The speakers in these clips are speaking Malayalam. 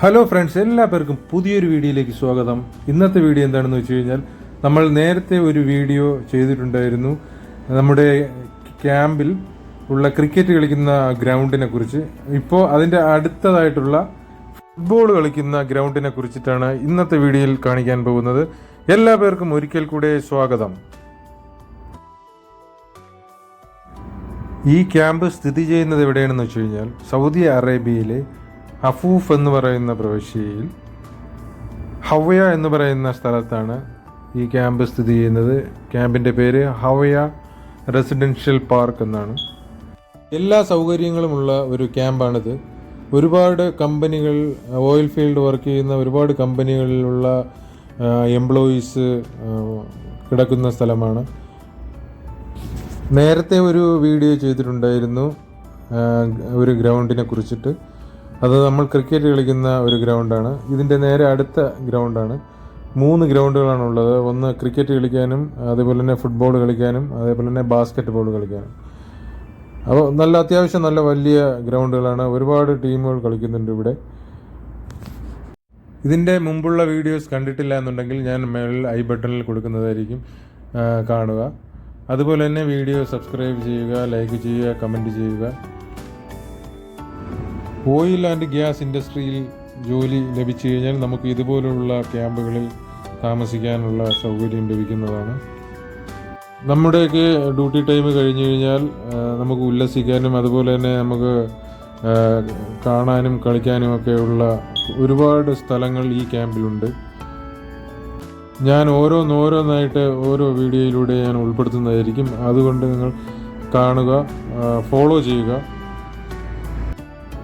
ഹലോ ഫ്രണ്ട്സ്, എല്ലാവർക്കും പുതിയൊരു വീഡിയോയിലേക്ക് സ്വാഗതം. ഇന്നത്തെ വീഡിയോ എന്താണെന്ന് വെച്ച് കഴിഞ്ഞാൽ, നമ്മൾ നേരത്തെ ഒരു വീഡിയോ ചെയ്തിട്ടുണ്ടായിരുന്നു നമ്മുടെ ക്യാമ്പിൽ ഉള്ള ക്രിക്കറ്റ് കളിക്കുന്ന ഗ്രൗണ്ടിനെ കുറിച്ച്. ഇപ്പോൾ അതിൻ്റെ അടുത്തതായിട്ടുള്ള ഫുട്ബോൾ കളിക്കുന്ന ഗ്രൗണ്ടിനെ കുറിച്ചിട്ടാണ് ഇന്നത്തെ വീഡിയോയിൽ കാണിക്കാൻ പോകുന്നത്. എല്ലാവർക്കും ഒരിക്കൽ കൂടെ സ്വാഗതം. ഈ ക്യാമ്പ് സ്ഥിതി ചെയ്യുന്നത് എവിടെയാണെന്ന് വെച്ച് കഴിഞ്ഞാൽ, സൗദി അറേബ്യയിലെ അഫൂഫ് എന്ന് പറയുന്ന പ്രവിശ്യയിൽ ഹവയ എന്ന് പറയുന്ന സ്ഥലത്താണ് ഈ ക്യാമ്പ് സ്ഥിതി ചെയ്യുന്നത്. ക്യാമ്പിൻ്റെ പേര് ഹവയ റെസിഡൻഷ്യൽ പാർക്ക് എന്നാണ്. എല്ലാ സൗകര്യങ്ങളുമുള്ള ഒരു ക്യാമ്പാണിത്. ഒരുപാട് കമ്പനികൾ, ഓയിൽ ഫീൽഡ് വർക്ക് ചെയ്യുന്ന ഒരുപാട് കമ്പനികളിലുള്ള എംപ്ലോയീസ് കിടക്കുന്ന സ്ഥലമാണ്. നേരത്തെ ഒരു വീഡിയോ ചെയ്തിട്ടുണ്ടായിരുന്നു ഒരു ഗ്രൗണ്ടിനെ കുറിച്ചിട്ട്. അത് നമ്മൾ ക്രിക്കറ്റ് കളിക്കുന്ന ഒരു ഗ്രൗണ്ടാണ്. ഇതിൻ്റെ നേരെ അടുത്ത ഗ്രൗണ്ടാണ്. 3 ഗ്രൗണ്ടുകളാണുള്ളത്. ഒന്ന് ക്രിക്കറ്റ് കളിക്കാനും, അതേപോലെ തന്നെ ഫുട്ബോൾ കളിക്കാനും, അതേപോലെ തന്നെ ബാസ്ക്കറ്റ് ബോൾ കളിക്കാനും. അപ്പോൾ അത്യാവശ്യം നല്ല വലിയ ഗ്രൗണ്ടുകളാണ്. ഒരുപാട് ടീമുകൾ കളിക്കുന്നുണ്ട് ഇവിടെ. ഇതിൻ്റെ മുമ്പുള്ള വീഡിയോസ് കണ്ടിട്ടില്ല എന്നുണ്ടെങ്കിൽ ഞാൻ മേളിൽ ഐ ബട്ടണിൽ കൊടുക്കുന്നതായിരിക്കും, കാണുക. അതുപോലെ തന്നെ വീഡിയോ സബ്സ്ക്രൈബ് ചെയ്യുക, ലൈക്ക് ചെയ്യുക, കമൻറ്റ് ചെയ്യുക. ഓയിൽ ആൻഡ് ഗ്യാസ് ഇൻഡസ്ട്രിയിൽ ജോലി ലഭിച്ചു കഴിഞ്ഞാൽ നമുക്ക് ഇതുപോലുള്ള ക്യാമ്പുകളിൽ താമസിക്കാനുള്ള സൗകര്യം ലഭിക്കുന്നതാണ്. നമ്മുടെയൊക്കെ ഡ്യൂട്ടി ടൈം കഴിഞ്ഞു കഴിഞ്ഞാൽ നമുക്ക് ഉല്ലസിക്കാനും അതുപോലെ തന്നെ നമുക്ക് കാണാനും കളിക്കാനും ഒക്കെയുള്ള ഒരുപാട് സ്ഥലങ്ങൾ ഈ ക്യാമ്പിലുണ്ട്. ഞാൻ ഓരോന്നായിട്ട് ഓരോ വീഡിയോയിലൂടെ ഞാൻ ഉൾപ്പെടുത്തുന്നതായിരിക്കും. അതുകൊണ്ട് നിങ്ങൾ കാണുക, ഫോളോ ചെയ്യുക.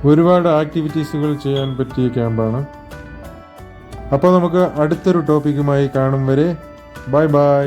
ഒരുപാട് ആക്ടിവിറ്റീസുകൾ ചെയ്യാൻ പറ്റിയ ക്യാമ്പാണ്. അപ്പോൾ നമുക്ക് അടുത്തൊരു ടോപ്പിക്കുമായി കാണും വരെ ബൈ ബൈ.